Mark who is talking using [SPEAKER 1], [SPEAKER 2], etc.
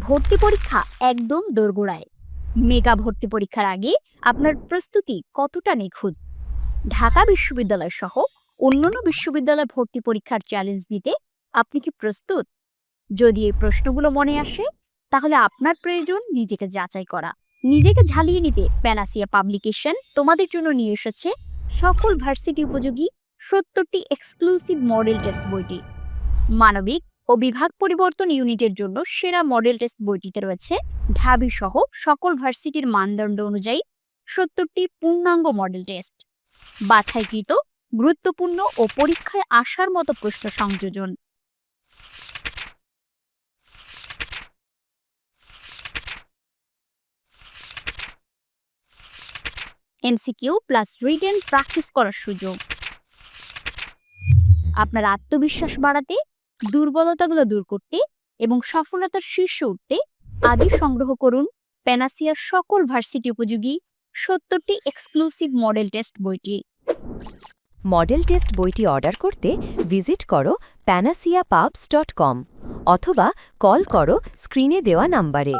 [SPEAKER 1] ভর্তি পরীক্ষা একদম দোরগোড়ায়। মেগা ভর্তি পরীক্ষার আগে আপনার প্রস্তুতি কতটা নিখুঁত? ঢাকা বিশ্ববিদ্যালয় সহ অন্যান্য বিশ্ববিদ্যালয় ভর্তি পরীক্ষার চ্যালেঞ্জ নিতে আপনি কি প্রস্তুত? যদি এই প্রশ্নগুলো মনে আসে, তাহলে আপনার প্রয়োজন নিজেকে যাচাই করা। নিজেকে ঝালিয়ে নিতে প্যানাসিয়া পাবলিকেশন তোমাদের জন্য নিয়ে এসেছে সকল ভার্সিটি উপযোগী ৭০টি এক্সক্লুসিভ মডেল টেস্ট বইটি। মানবিক ও বিভাগ পরিবর্তন ইউনিটের জন্য সেরা মডেল টেস্ট বইটিতে রয়েছে ঢাবি সহ সকল ভার্সিটির মানদণ্ড অনুযায়ী ৭০টি পূর্ণাঙ্গ মডেল টেস্ট, বাছাইকৃত গুরুত্বপূর্ণ ও পরীক্ষায় আসার মতো প্রশ্ন সংযোজন। এমসিকিউ প্লাস রিটেন প্র্যাকটিস করার সুযোগ। আপনার আত্মবিশ্বাস বাড়াতে, দুর্বলতাগুলো দূর করতে এবং সফলতার শীর্ষে উঠতে আজই সংগ্রহ করুন প্যানাসিয়ার সকল ভার্সিটি উপযোগী ৭০টি এক্সক্লুসিভ মডেল টেস্ট বইটি।
[SPEAKER 2] মডেল টেস্ট বইটি অর্ডার করতে ভিজিট করো panacea.pubs.com অথবা কল করো স্ক্রিনে দেওয়া নাম্বারে।